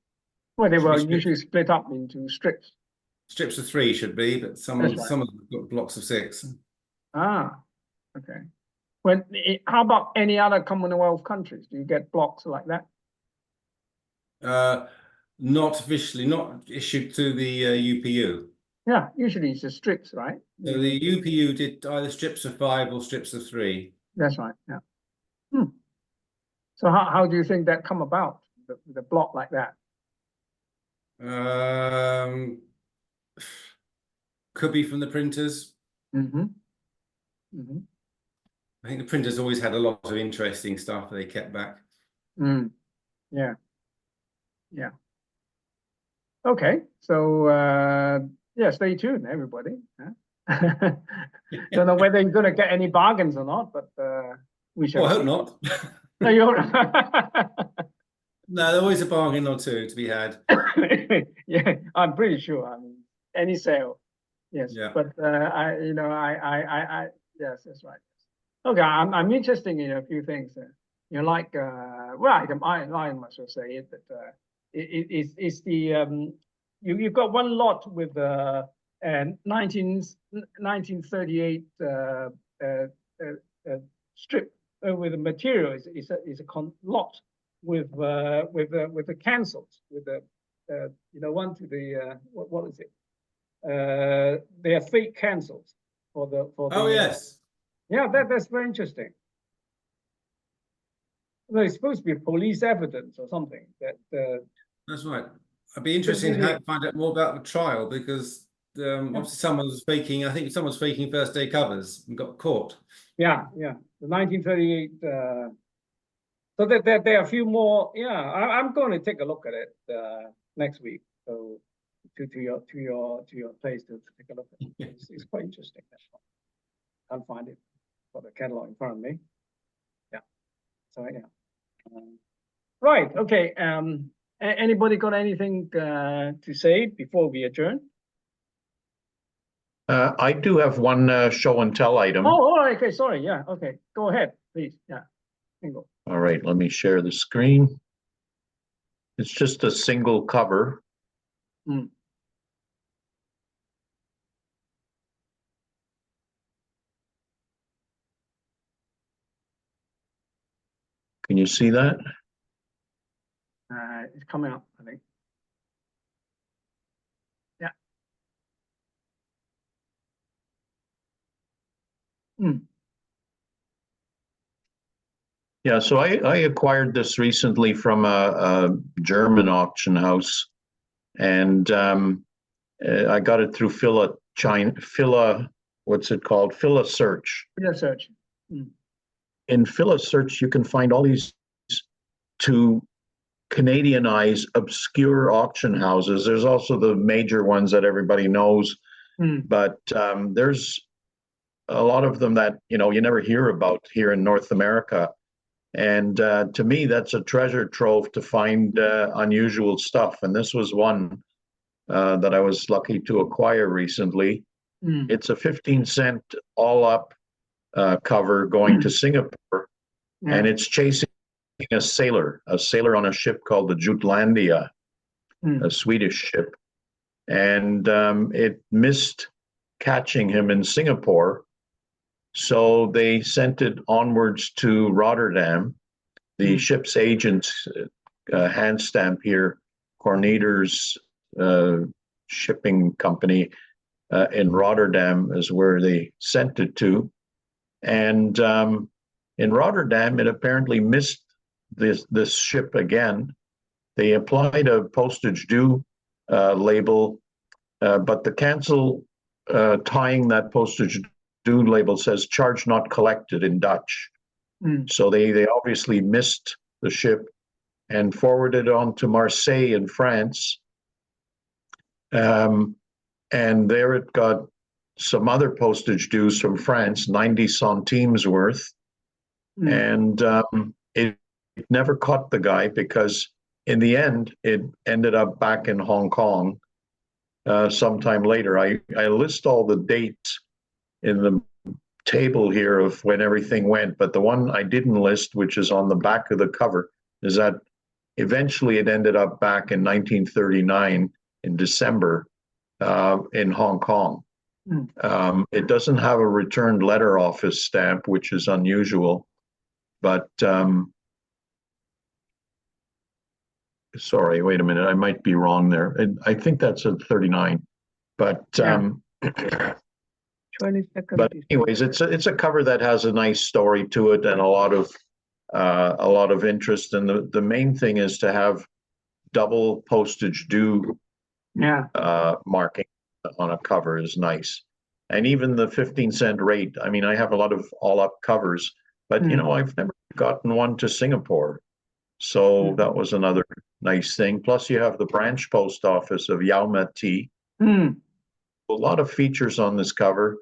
Well, they were usually split up into strips. strips of 3 should be, but some of them have got blocks of 6. Ah, okay. How about any other Commonwealth countries? Do you get blocks like that? Not officially, not issued to the UPU. Yeah, usually it's the strips, right? So the UPU did either strips of 5 or strips of 3. That's right. Yeah. So how do you think that come about? The block like that? Could be from the printers. Mm-hmm. I think the printers always had a lot of interesting stuff they kept back. Yeah. Yeah. Okay. So yeah, stay tuned, everybody. Don't know whether you're going to get any bargains or not, but we shall. Well, I hope not. No, you're no, there's always a bargain or two to be had. Yeah, I'm pretty sure. I mean, any sale, yes. Yeah. But yes, that's right. Okay, I'm interested in a few things. Like I must well say it, that it's the you've got one lot with 1938 strip with the material is a lot with the cancels with the one to the what is it? They are fake cancels for the yes. Yeah, that's very interesting. Well, it's supposed to be police evidence or something that. That's right. I'd be interested to find out more about the trial because obviously someone was faking. I think someone was faking first day covers and got caught. Yeah, the 1938. So there are a few more. Yeah, I'm going to take a look at it next week. So to your place to take a look at it. It's quite interesting. Can't find it for the catalog in front of me. Yeah. So yeah. Right. Okay. Anybody got anything to say before we adjourn? I do have one show and tell item. Oh, all right. Okay. Sorry. Yeah. Okay. Go ahead, please. Yeah. Bingo. All right. Let me share the screen. It's just a single cover. Can you see that? It's coming up, I think. Yeah. Yeah, so I acquired this recently from a German auction house, and I got it through what's it called? Philasearch. Philasearch. In Philasearch, you can find all these to Canadianize obscure auction houses. There's also the major ones that everybody knows, but there's a lot of them that you never hear about here in North America. And to me, that's a treasure trove to find unusual stuff. And this was one that I was lucky to acquire recently. It's a 15-cent all-up cover going to Singapore, and it's chasing a sailor on a ship called the Jutlandia, a Swedish ship. And it missed catching him in Singapore. So they sent it onwards to Rotterdam. The ship's agents, handstamp here, Corneters shipping company in Rotterdam is where they sent it to. And in Rotterdam, it apparently missed this ship again. They applied a postage due label, but the cancel tying that postage due label says charge not collected in Dutch. So they obviously missed the ship and forwarded it on to Marseille in France. And there it got some other postage dues from France, 90 centimes worth. And it never caught the guy because in the end, it ended up back in Hong Kong sometime later. I list all the dates in the table here of when everything went, but the one I didn't list, which is on the back of the cover, is that eventually it ended up back in 1939 in December in Hong Kong. It doesn't have a returned letter office stamp, which is unusual, but sorry, wait a minute, I might be wrong there. I think that's a 39, but but anyways, it's a cover that has a nice story to it and a lot of interest. And the main thing is to have double postage due marking on a cover is nice. And even the 15-cent rate, I mean, I have a lot of all-up covers, but you know, I've never gotten one to Singapore. So that was another nice thing. Plus you have the branch post office of Yau Ma Tei. A lot of features on this cover.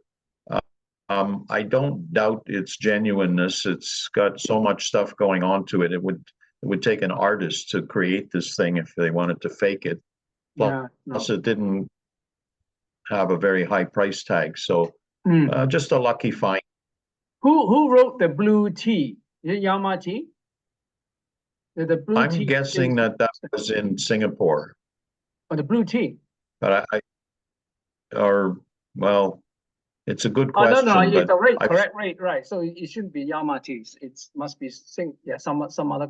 I don't doubt its genuineness. It's got so much stuff going on to it. It would take an artist to create this thing if they wanted to fake it. Plus it didn't have a very high price tag. So just a lucky find. Who wrote the blue tea? Is it Yau Ma Tei? The blue I'm tea guessing that was in Singapore. Oh, the blue tea. But well, it's a good question. No, but it's the rate, correct rate, right? So it shouldn't be Yau Ma Tei. It must be some other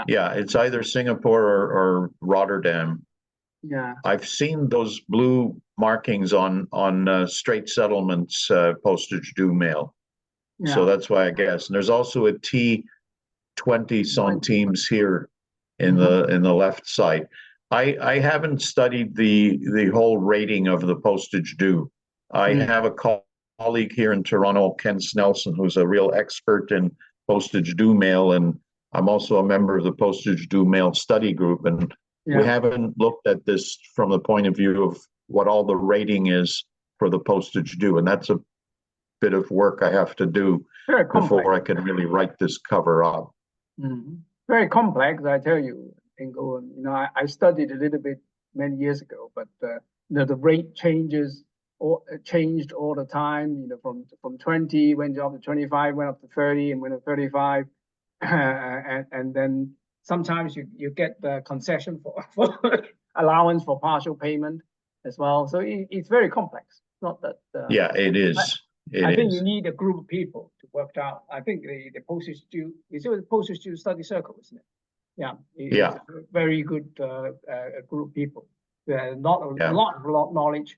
Yeah, it's either Singapore or Rotterdam. Yeah. I've seen those blue markings on straight settlements postage due mail. Yeah. So that's why I guess. And there's also a T 20 centimes here in the left side. I haven't studied the whole rating of the postage due. I have a colleague here in Toronto, Ken Snelson, who's a real expert in postage due mail, and I'm also a member of the postage due mail study group. And we haven't looked at this from the point of view of what all the rating is for the postage due, and that's a bit of work I have to do before I can really write this cover up. Very complex, I tell you, Ingo. You know, I studied a little bit many years ago, but you know, the rate changed all the time. You know, from 20 went up to 25, went up to 30, and went up to 35, and then sometimes you get the concession for allowance for partial payment as well. So it's very complex. Not that. Yeah, it is. I think you need a group of people to work out. I think the postage due is the postage due study circle, isn't it? Yeah. It's a very good group of people. Not a lot of knowledge.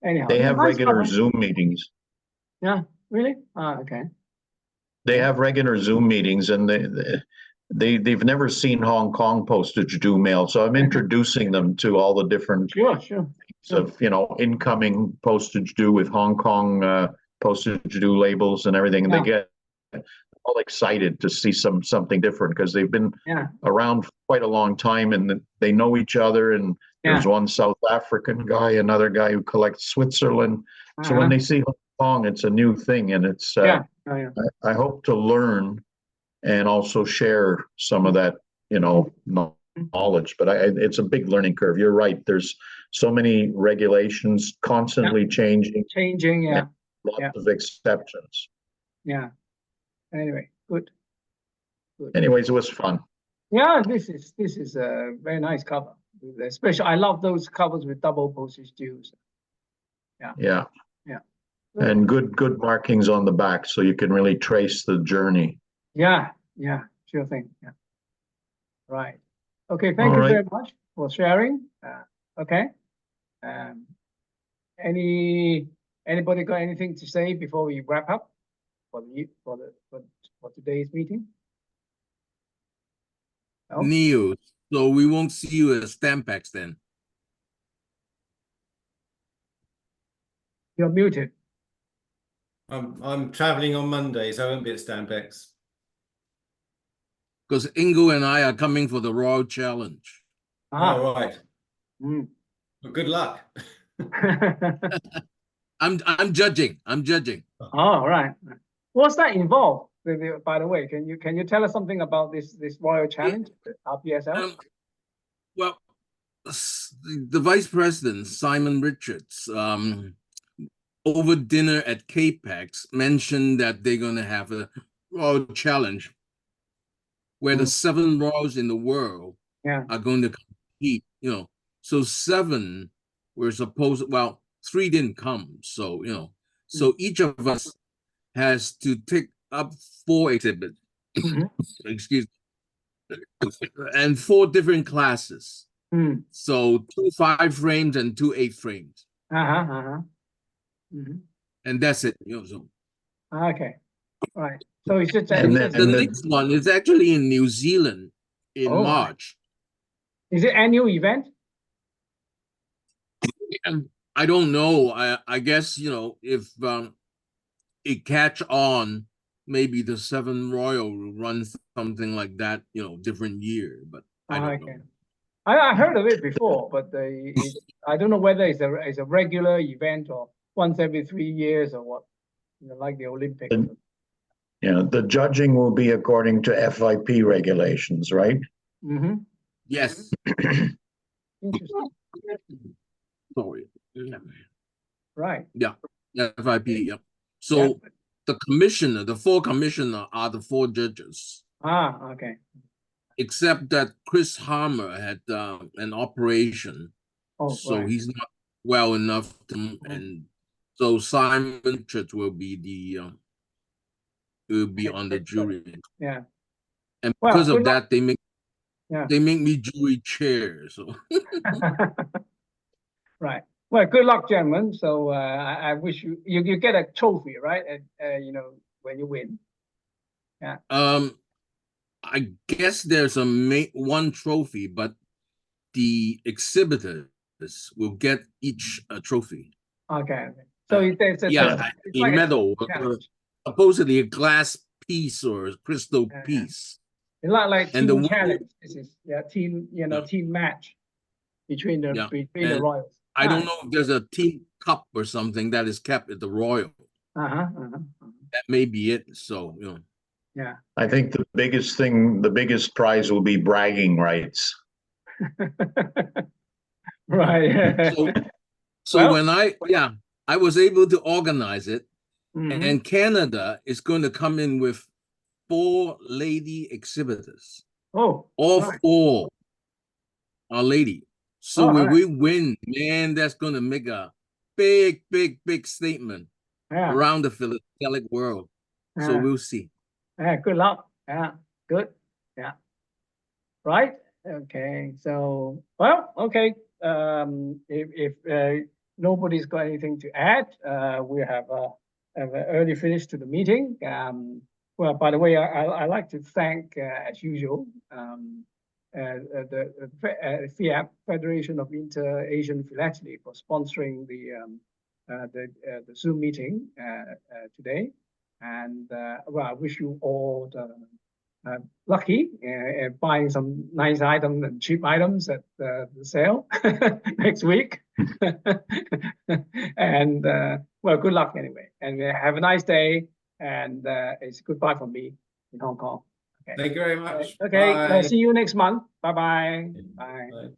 Anyhow, they have regular Zoom meetings. Yeah, really? Okay. They have regular Zoom meetings, and they've never seen Hong Kong postage due mail. So I'm introducing them to all the different of, you know, incoming postage due with Hong Kong postage due labels and everything. And they get all excited to see something different because they've been around for quite a long time, and they know each other. And there's one South African guy, another guy who collects Switzerland. So when they see Hong Kong, it's a new thing, and it's I hope to learn and also share some of that, you know, knowledge. But it's a big learning curve. You're right. There's so many regulations constantly changing. Lots of exceptions. Yeah. Anyway, good. Anyways, it was fun. Yeah, this is a very nice cover. Especially, I love those covers with double postage dues. Yeah. And good markings on the back, so you can really trace the journey. Yeah, sure thing. Yeah. Right. Okay, thank you very much for sharing. Okay. Anybody got anything to say before we wrap up for today's meeting? No? Neil, so we won't see you at Stampex then. You're muted. I'm traveling on Monday, so I won't be at Stampex. Because Ingo and I are coming for the Royal Challenge. All right. Well, good luck. I'm judging. All right. What's that involved? By the way, can you tell us something about this Royal Challenge, RPSL? Well, the Vice President Simon Richards, over dinner at KPEX, mentioned that they're going to have a Royal Challenge where the 7 royals in the world are going to compete repeat, so 7 were supposed, well, 3 didn't come. So, so each of us has to take up 4 exhibits, excuse me, and 4 different classes. So 2 5 frames and 2 8 frames. And that's it. So. Okay, right. So it's just the next one is actually in New Zealand in March. Is it annual event? I don't know. I guess if it catch on, maybe the 7 Royal will run something like that, different year. But I don't know. I heard of it before, but I don't know whether it's a regular event or once every 3 years or what. Like the Olympics. The judging will be according to FIP regulations, right? Yes. Interesting. Sorry. Right. Yeah. FIP. Yeah. So the commissioner, the 4 commissioner are the 4 judges. Okay. Except that Chris Harmer had an operation, so he's not well enough to, and so Simon Richards will be on the jury. Yeah. And because of that, they make me jury chair. So. Right. Well, good luck, gentlemen. So I wish you get a trophy, right? When you win. Yeah. I guess there's one trophy, but the exhibitors will get each a trophy. Okay. So it's a medal, supposedly a glass piece or a crystal piece. It's like team challenge. This is team team match between the Royals. I don't know if there's a team cup or something that is kept at the Royal. That may be it. So Yeah. I think the biggest prize will be bragging rights. Right. So when I was able to organize it, and Canada is going to come in with 4 lady exhibitors. All 4 are lady. So when we win, man, that's going to make a big statement around the philatelic world. So we'll see. Good luck. Good. Yeah. Right. Okay. So, okay. If nobody's got anything to add, we have an early finish to the meeting. Well, by the way, I like to thank, as usual, the FIAP, Federation of Inter-Asian Philately, for sponsoring the Zoom meeting today. And well, I wish you all lucky buying some nice items and cheap items at the sale next week. And well, good luck anyway. And have a nice day. And it's goodbye from me in Hong Kong. Okay. Thank you very much. Okay. Bye. See you next month. Bye-bye. Bye. Bye.